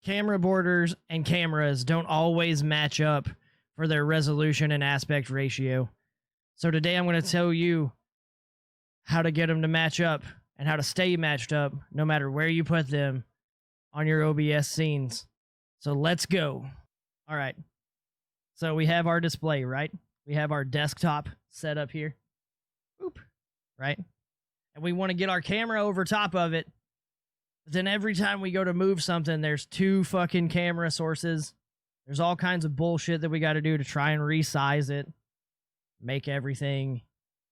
camera borders and cameras don't always match up for their resolution and aspect ratio. So today I'm going to tell you how to get them to match up and how to stay matched up no matter where you put them on your OBS scenes. So let's go. All right. So we have our display, right? We have our desktop set up here. Boop. Right? And we want to get our camera over top of it. But then every time we go to move something, there's two fucking camera sources. There's all kinds of bullshit that we got to do to try and resize it. Make everything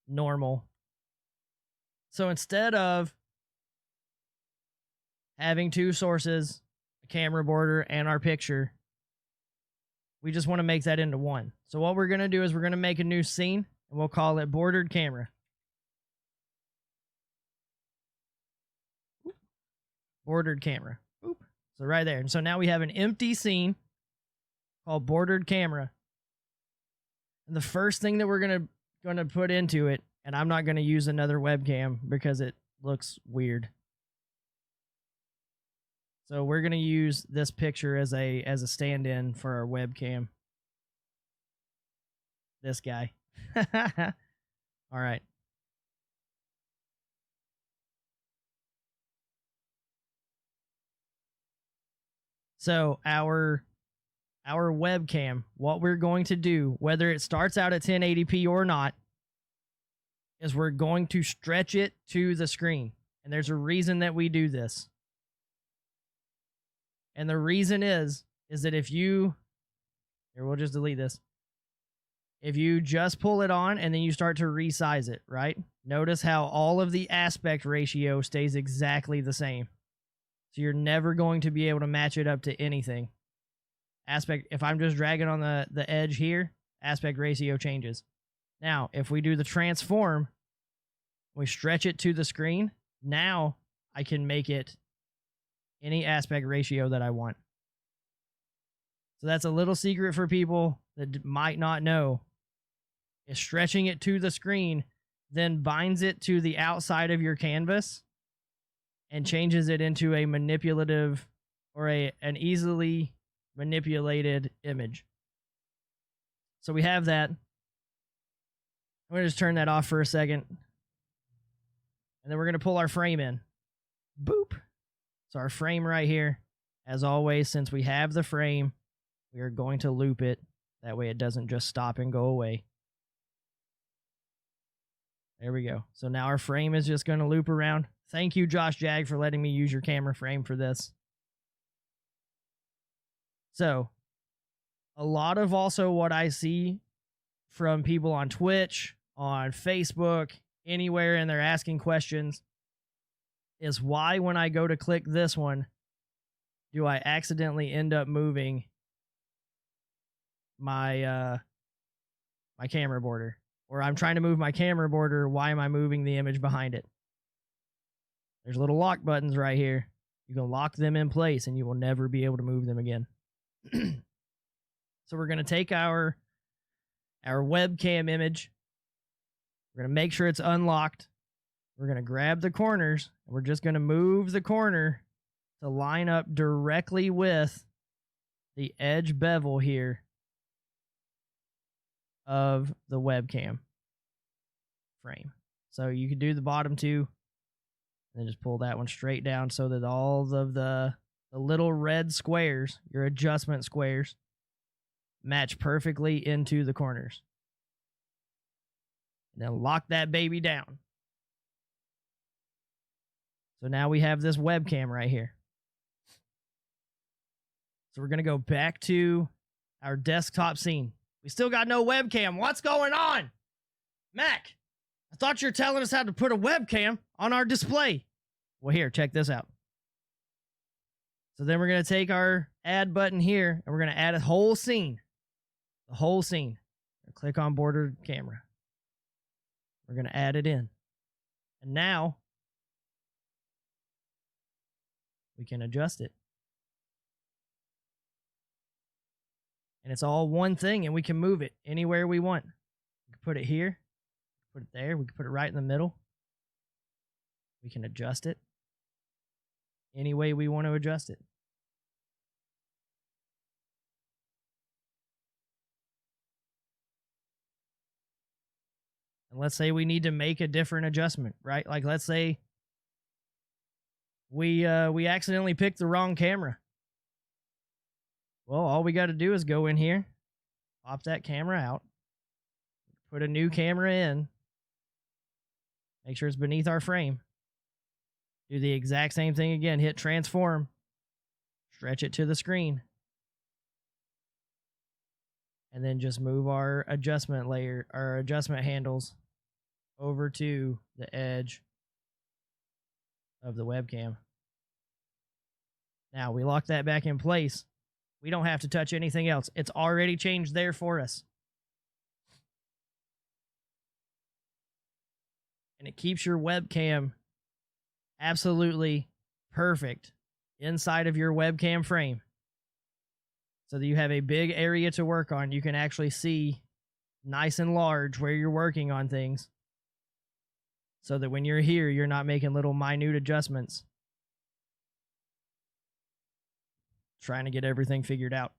normal. So instead of having two sources, a camera border, and our picture, we just want to make that into one. So what we're going to do is we're going to make a new scene, and we'll call it bordered camera. Bordered camera. Boop. So right there. And so now we have an empty scene called bordered camera. And the first thing that we're going to put into it, and I'm not going to use another webcam because it looks weird. So we're going to use this picture as a stand-in for our webcam. This guy. All right. So our webcam, what we're going to do, whether it starts out at 1080p or not, is we're going to stretch it to the screen. And there's a reason that we do this. And the reason is that if you, here, we'll just delete this. If you just pull it on and then you start to resize it, right? Notice how all of the aspect ratio stays exactly the same. So you're never going to be able to match it up to anything. Aspect, if I'm just dragging on the edge here, aspect ratio changes. Now, if we do the transform, we stretch it to the screen, now I can make it any aspect ratio that I want. So that's a little secret for people that might not know. Is stretching it to the screen, then binds it to the outside of your canvas and changes it into a manipulative or an easily manipulated image. So we have that. I'm going to just turn that off for a second. And then we're going to pull our frame in. Boop. So our frame right here, as always, since we have the frame, we are going to loop it. That way it doesn't just stop and go away. There we go. So now our frame is just going to loop around. Thank you, Josh Jag, for letting me use your camera frame for this. So, a lot of also what I see from people on Twitch, on Facebook, anywhere, and they're asking questions, is why when I go to click this one, do I accidentally end up moving my my camera border? Or I'm trying to move my camera border, why am I moving the image behind it? There's little lock buttons right here. You can lock them in place and you will never be able to move them again. So we're going to take our webcam image. We're going to make sure it's unlocked. We're going to grab the corners. And we're just going to move the corner to line up directly with the edge bevel here of the webcam frame. So you can do the bottom two and then just pull that one straight down so that all of the little red squares, your adjustment squares, match perfectly into the corners. And then lock that baby down. So now we have this webcam right here. So we're going to go back to our desktop scene. We still got no webcam. What's going on? Mac, I thought you were telling us how to put a webcam on our display. Well, here, check this out. So then we're going to take our add button here, and we're going to add a whole scene. The whole scene. Click on bordered camera. We're going to add it in. And now we can adjust it. And it's all one thing, and we can move it anywhere we want. We can put it here, put it there, we can put it right in the middle. We can adjust it any way we want to adjust it. And let's say we need to make a different adjustment, right? Like let's say we accidentally picked the wrong camera. Well, all we got to do is go in here, pop that camera out, put a new camera in, make sure it's beneath our frame. Do the exact same thing again. Hit transform, stretch it to the screen, and then just move our adjustment layer, our adjustment handles over to the edge of the webcam. Now we lock that back in place. We don't have to touch anything else. It's already changed there for us. And it keeps your webcam absolutely perfect inside of your webcam frame, so that you have a big area to work on. You can actually see nice and large where you're working on things, so that when you're here, you're not making little minute adjustments, trying to get everything figured out.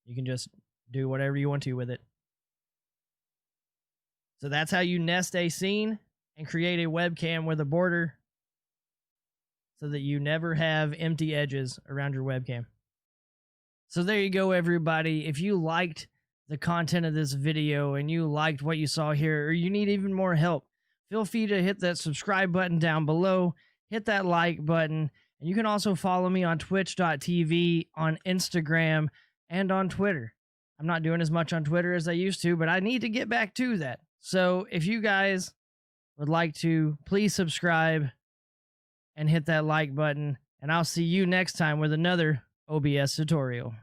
You can just do whatever you want to with it. So that's how you nest a scene and create a webcam with a border, so that you never have empty edges around your webcam. So there you go, everybody. If you liked the content of this video and you liked what you saw here, or you need even more help, feel free to hit that subscribe button down below, hit that like button, and you can also follow me on twitch.tv, on Instagram, and on Twitter. I'm not doing as much on Twitter as I used to, but I need to get back to that. So if you guys would like to, please subscribe and hit that like button, and I'll see you next time with another OBS tutorial.